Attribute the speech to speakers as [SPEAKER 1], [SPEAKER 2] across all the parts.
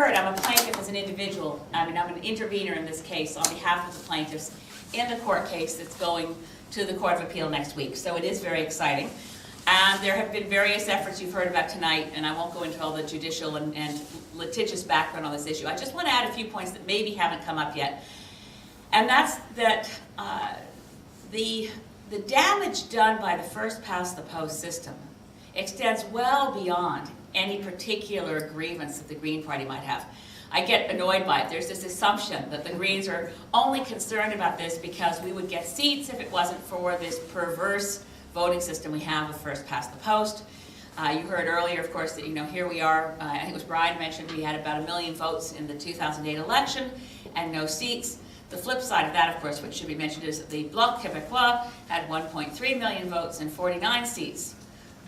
[SPEAKER 1] I'm a plaintiff as an individual. I'm an intervener in this case on behalf of the plaintiffs in the court case that's going to the Court of Appeal next week. So it is very exciting. And there have been various efforts you've heard about tonight, and I won't go into all the judicial and litigious background on this issue. I just want to add a few points that maybe haven't come up yet. And that's that the damage done by the first past the post system extends well beyond any particular grievance that the Green Party might have. I get annoyed by it. There's this assumption that the Greens are only concerned about this because we would get seats if it wasn't for this perverse voting system we have of first past the post. You heard earlier, of course, that here we are. I think it was Brian mentioned we had about 1 million votes in the 2008 election and no seats. The flip side of that, of course, which should be mentioned, is that the Bloc Québécois had 1.3 million votes and 49 seats.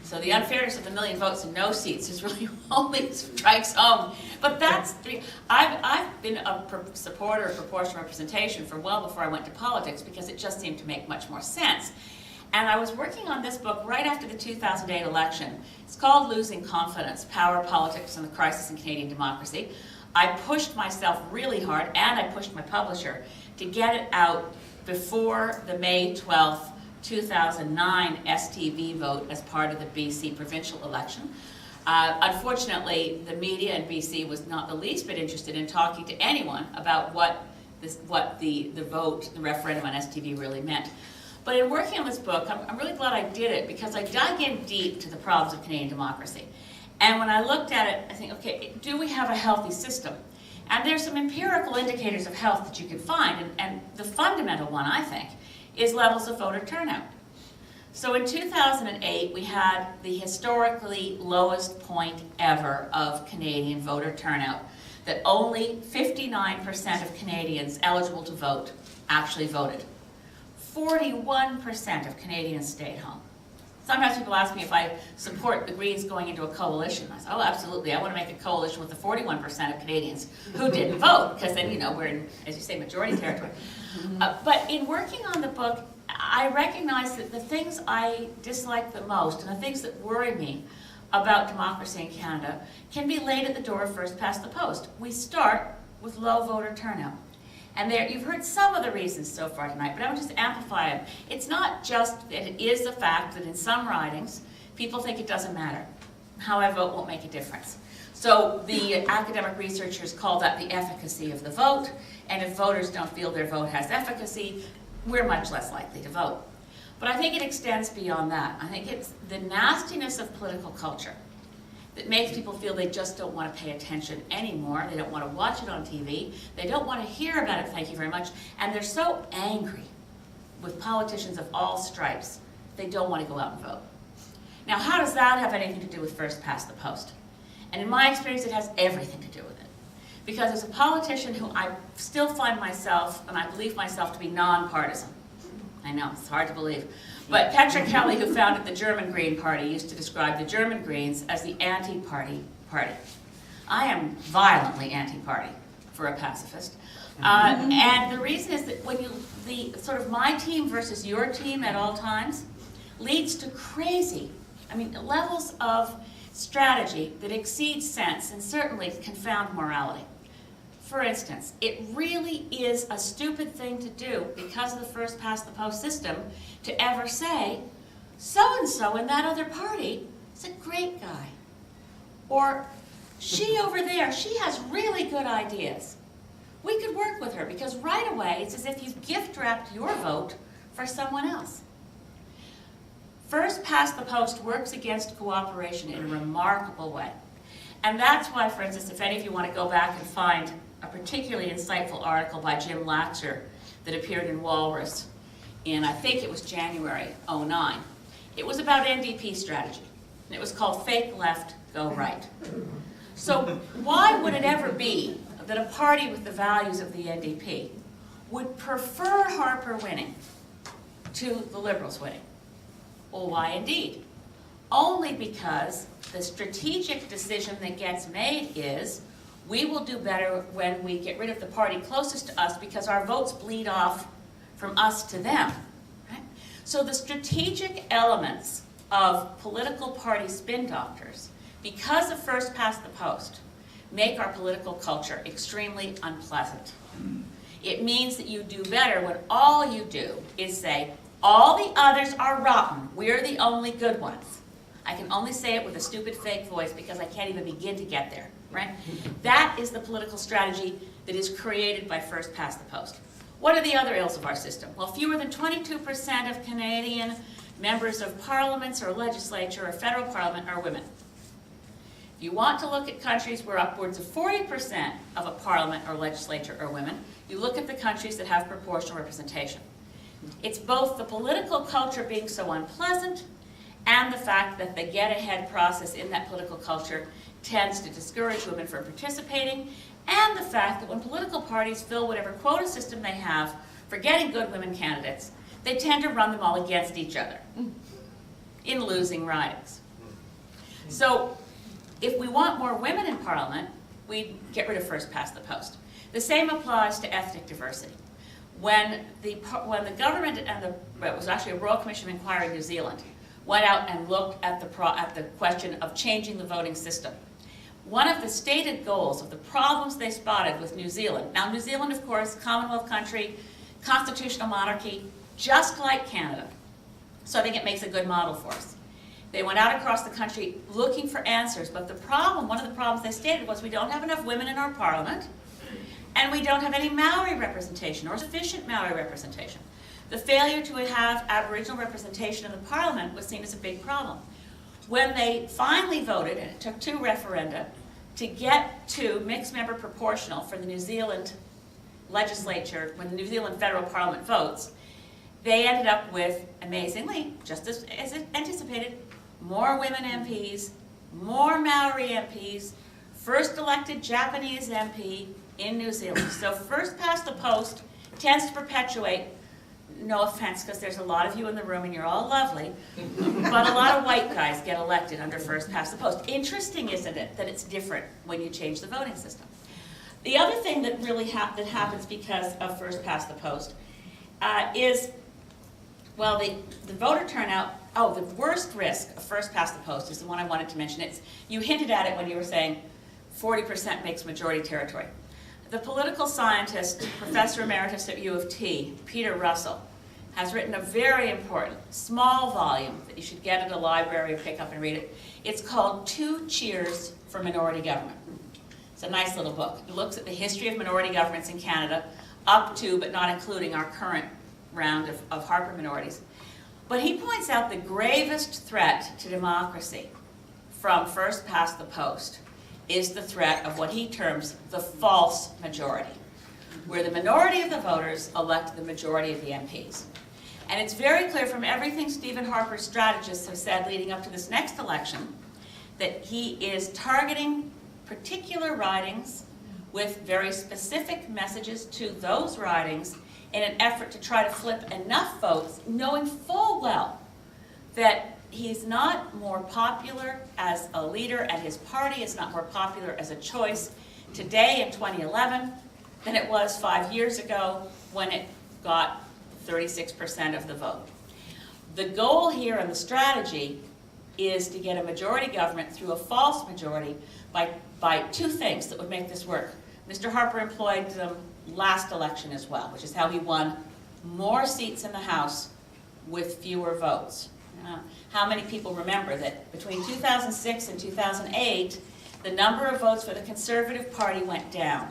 [SPEAKER 1] So the unfairness of the 1 million votes and no seats is really only strikes home. But that's, I've been a supporter of proportional representation for well before I went to politics because it just seemed to make much more sense. And I was working on this book right after the 2008 election. It's called Losing Confidence, Power, Politics, and the Crisis in Canadian Democracy. I pushed myself really hard, and I pushed my publisher to get it out before the May 12th, 2009 STV vote as part of the BC provincial election. Unfortunately, the media in BC was not the least bit interested in talking to anyone about what the vote, the referendum on STV really meant. But in working on this book, I'm really glad I did it because I dug in deep to the problems of Canadian democracy. And when I looked at it, I think, okay, do we have a healthy system? And there's some empirical indicators of health that you can find, and the fundamental one, I think, is levels of voter turnout. So in 2008, we had the historically lowest point ever of Canadian voter turnout, that only 59% of Canadians eligible to vote actually voted. 41% of Canadians stayed home. Sometimes people ask me if I support the Greens going into a coalition. I say, oh, absolutely. I want to make a coalition with the 41% of Canadians who didn't vote, because then, we're in, as you say, majority territory. But in working on the book, I recognize that the things I dislike the most and the things that worry me about democracy in Canada can be laid at the door of first past the post. We start with low voter turnout. And you've heard some of the reasons so far tonight, but I would just amplify them. It's not just that it is the fact that in some ridings, people think it doesn't matter. However, it won't make a difference. So the academic researchers call that the efficacy of the vote, and if voters don't feel their vote has efficacy, we're much less likely to vote. But I think it extends beyond that. I think it's the nastiness of political culture that makes people feel they just don't want to pay attention anymore. They don't want to watch it on TV. They don't want to hear about it, thank you very much. And they're so angry with politicians of all stripes, they don't want to go out and vote. Now, how does that have anything to do with first past the post? And in my experience, it has everything to do with it. Because as a politician who I still find myself, and I believe myself to be nonpartisan. I know, it's hard to believe. But Petra Kelly, who founded the German Green Party, used to describe the German Greens as the anti-party party. I am violently anti-party for a pacifist. And the reason is that when the sort of my team versus your team at all times leads to crazy, levels of strategy that exceed sense and certainly confound morality. For instance, it really is a stupid thing to do because of the first past the post system to ever say, so-and-so in that other party is a great guy. Or, she over there, she has really good ideas. We could work with her because right away it's as if you've gift-wrapped your vote for someone else. First past the post works against cooperation in a remarkable way. And that's why, for instance, if any of you want to go back and find a particularly insightful article by Jim Latcher that appeared in Walrus in, I think it was January '09. It was about NDP strategy. And it was called Fake Left, Go Right. So why would it ever be that a party with the values of the NDP would prefer Harper winning to the Liberals winning? Well, why indeed? Only because the strategic decision that gets made is we will do better when we get rid of the party closest to us because our votes bleed off from us to them. Right? So the strategic elements of political party spin doctors, because of first past the post, make our political culture extremely unpleasant. It means that you do better when all you do is say, all the others are rotten, we're the only good ones. I can only say it with a stupid fake voice because I can't even begin to get there, right? That is the political strategy that is created by first past the post. What are the other ills of our system? Well, fewer than 22% of Canadian members of parliaments or legislature or federal parliament are women. If you want to look at countries where upwards of 40% of a parliament or legislature are women, you look at the countries that have proportional representation. It's both the political culture being so unpleasant and the fact that the get-ahead process in that political culture tends to discourage women from participating, and the fact that when political parties fill whatever quota system they have for getting good women candidates, they tend to run them all against each other in losing ridings. So if we want more women in Parliament, we get rid of first past the post. The same applies to ethnic diversity. When the government and it was actually a Royal Commission of Inquiry in New Zealand, went out and looked at the question of changing the voting system. One of the stated goals of the problems they spotted with New Zealand, now New Zealand, of course, Commonwealth country, constitutional monarchy, just like Canada. So I think it makes a good model for us. They went out across the country looking for answers, but the problem, one of the problems they stated was we don't have enough women in our parliament, and we don't have any Maori representation or sufficient Maori representation. The failure to have Aboriginal representation in the parliament was seen as a big problem. When they finally voted, and it took 2 referenda, to get to mixed member proportional for the New Zealand legislature, when the New Zealand federal parliament votes, they ended up with, amazingly, just as anticipated, more women MPs, more Maori MPs, first elected Japanese MP in New Zealand. So first past the post tends to perpetuate, no offense, because there's a lot of you in the room and you're all lovely, but a lot of white guys get elected under first past the post. Interesting, isn't it, that it's different when you change the voting system? The other thing that really that happens because of first past the post is, well, the voter turnout, the worst risk of first past the post is the one I wanted to mention. You hinted at it when you were saying 40% makes majority territory. The political scientist, Professor Emeritus at U of T, Peter Russell, has written a very important, small volume that you should get at a library or pick up and read it. It's called 2 Cheers for Minority Government. It's a nice little book. It looks at the history of minority governments in Canada, up to but not including our current round of Harper minorities. But he points out the gravest threat to democracy from first past the post is the threat of what he terms the false majority, where the minority of the voters elect the majority of the MPs. And it's very clear from everything Stephen Harper's strategists have said leading up to this next election that he is targeting particular ridings with very specific messages to those ridings in an effort to try to flip enough votes, knowing full well that he's not more popular as a leader and his party is not more popular as a choice today in 2011 than it was 5 years ago when it got 36% of the vote. The goal here and the strategy is to get a majority government through a false majority by 2 things that would make this work. Mr. Harper employed them last election as well, which is how he won more seats in the House with fewer votes. How many people remember that between 2006 and 2008, the number of votes for the Conservative Party went down?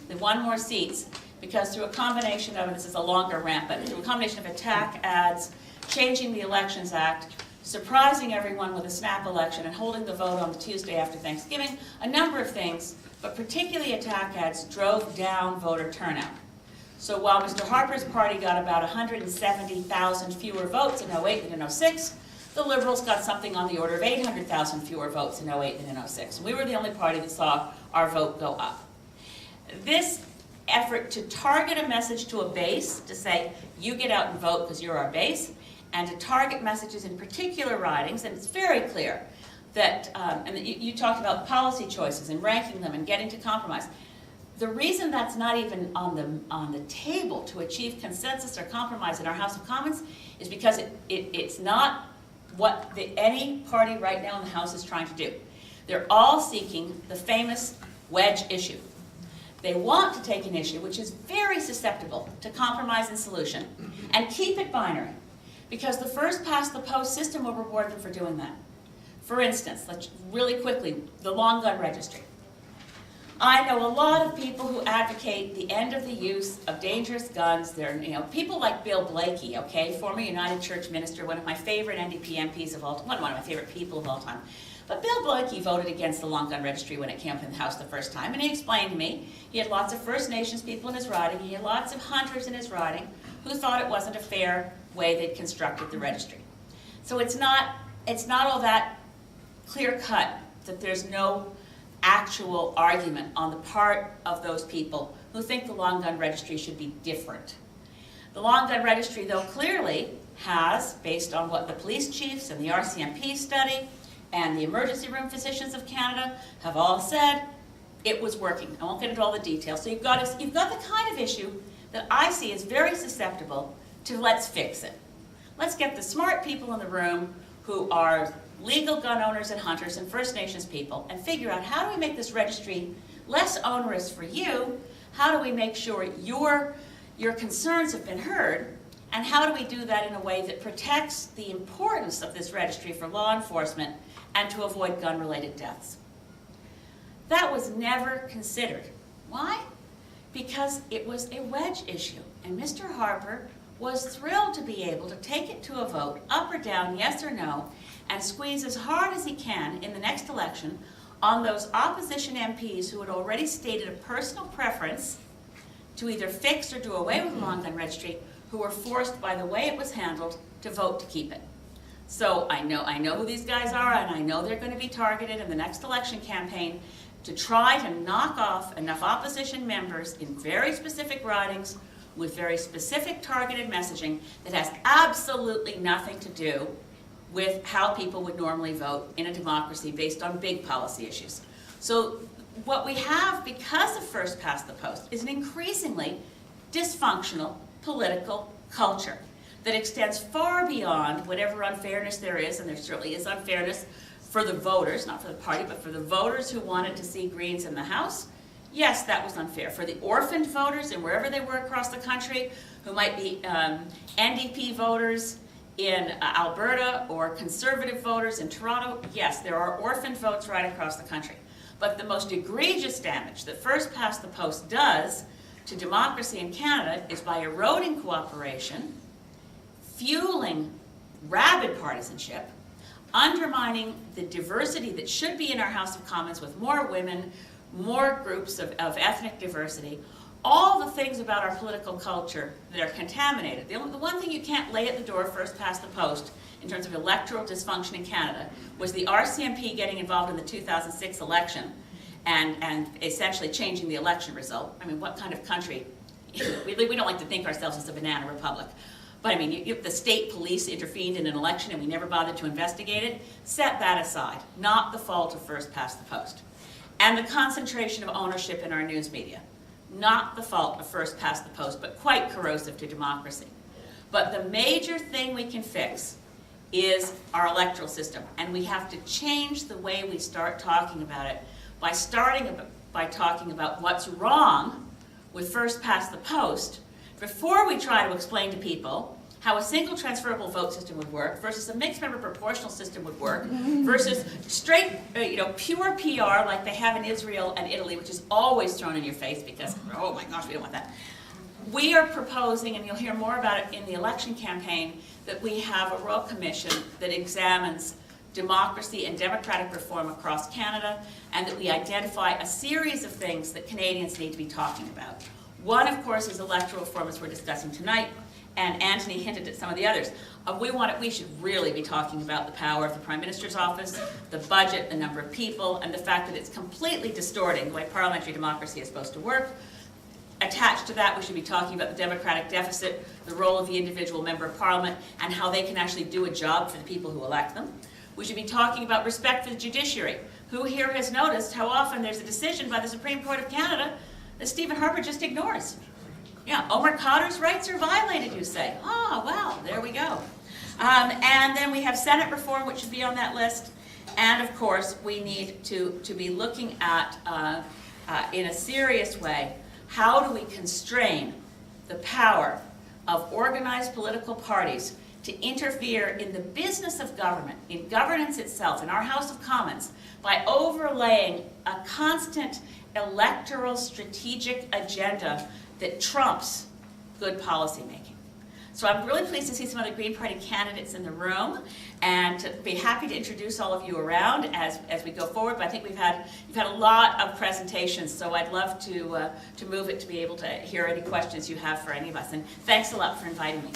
[SPEAKER 1] They won more seats because through a combination of, and this is a longer rant, but through a combination of attack ads, changing the Elections Act, surprising everyone with a snap election and holding the vote on the Tuesday after Thanksgiving, a number of things, but particularly attack ads drove down voter turnout. So while Mr. Harper's party got about 170,000 fewer votes in 08 than in 06, the Liberals got something on the order of 800,000 fewer votes in 08 than in 06. We were the only party that saw our vote go up. This effort to target a message to a base, to say, you get out and vote because you're our base, and to target messages in particular ridings, and it's very clear that, and you talked about policy choices and ranking them and getting to compromise. The reason that's not even on the table to achieve consensus or compromise in our House of Commons is because it's not what any party right now in the House is trying to do. They're all seeking the famous wedge issue. They want to take an issue which is very susceptible to compromise and solution and keep it binary, because the first past the post system will reward them for doing that. For instance, let's really quickly, the long gun registry. I know a lot of people who advocate the end of the use of dangerous guns. They're, people like Bill Blakey, okay, former United Church minister, one of my favorite NDP MPs of all time, one of my favorite people of all time. But Bill Blakey voted against the long gun registry when it came up in the House the first time, and he explained to me he had lots of First Nations people in his riding, he had lots of hunters in his riding who thought it wasn't a fair way they'd constructed the registry. So it's not all that clear-cut that there's no actual argument on the part of those people who think the long gun registry should be different. The long gun registry, though, clearly has, based on what the police chiefs and the RCMP study and the emergency room physicians of Canada have all said, it was working. I won't get into all the details. So you've got the kind of issue that I see as very susceptible to let's fix it. Let's get the smart people in the room who are legal gun owners and hunters and First Nations people and figure out, how do we make this registry less onerous for you? How do we make sure your concerns have been heard? And how do we do that in a way that protects the importance of this registry for law enforcement and to avoid gun-related deaths? That was never considered. Why? Because it was a wedge issue, and Mr. Harper was thrilled to be able to take it to a vote, up or down, yes or no, and squeeze as hard as he can in the next election on those opposition MPs who had already stated a personal preference to either fix or do away with the long gun registry, who were forced by the way it was handled to vote to keep it. So I know who these guys are, and I know they're going to be targeted in the next election campaign to try to knock off enough opposition members in very specific ridings with very specific targeted messaging that has absolutely nothing to do with how people would normally vote in a democracy based on big policy issues. So what we have, because of first past the post, is an increasingly dysfunctional political culture that extends far beyond whatever unfairness there is, and there certainly is unfairness for the voters, not for the party, but for the voters who wanted to see Greens in the House. Yes, that was unfair. For the orphaned voters, and wherever they were across the country, who might be NDP voters in Alberta or Conservative voters in Toronto, yes, there are orphaned votes right across the country. But the most egregious damage that first past the post does to democracy in Canada is by eroding cooperation, fueling rabid partisanship, undermining the diversity that should be in our House of Commons with more women, more groups of ethnic diversity, all the things about our political culture that are contaminated. The one thing you can't lay at the door first past the post in terms of electoral dysfunction in Canada was the RCMP getting involved in the 2006 election and essentially changing the election result. I mean, what kind of country? We don't like to think ourselves as a banana republic. But I mean, the state police intervened in an election and we never bothered to investigate it. Set that aside. Not the fault of first past the post. And the concentration of ownership in our news media. Not the fault of first past the post, but quite corrosive to democracy. But the major thing we can fix is our electoral system. And we have to change the way we start talking about it by talking about what's wrong with first past the post before we try to explain to people how a single transferable vote system would work versus a mixed member proportional system would work versus straight, pure PR like they have in Israel and Italy, which is always thrown in your face because, oh my gosh, we don't want that. We are proposing, and you'll hear more about it in the election campaign, that we have a Royal Commission that examines democracy and democratic reform across Canada, and that we identify a series of things that Canadians need to be talking about. One, of course, is electoral reform, as we're discussing tonight, and Anthony hinted at some of the others. We should really be talking about the power of the Prime Minister's office, the budget, the number of people, and the fact that it's completely distorting the way parliamentary democracy is supposed to work. Attached to that, we should be talking about the democratic deficit, the role of the individual member of parliament, and how they can actually do a job for the people who elect them. We should be talking about respect for the judiciary. Who here has noticed how often there's a decision by the Supreme Court of Canada that Stephen Harper just ignores? Yeah, Omar Khadr's rights are violated, you say. Oh, well, there we go. And then we have Senate reform, which should be on that list. And of course, we need to be looking at, in a serious way, how do we constrain the power of organized political parties to interfere in the business of government, in governance itself, in our House of Commons, by overlaying a constant electoral strategic agenda that trumps good policymaking. So I'm really pleased to see some other Green Party candidates in the room, and to be happy to introduce all of you around as we go forward. But I think you've had a lot of presentations, so I'd love to move it to be able to hear any questions you have for any of us. And thanks a lot for inviting me.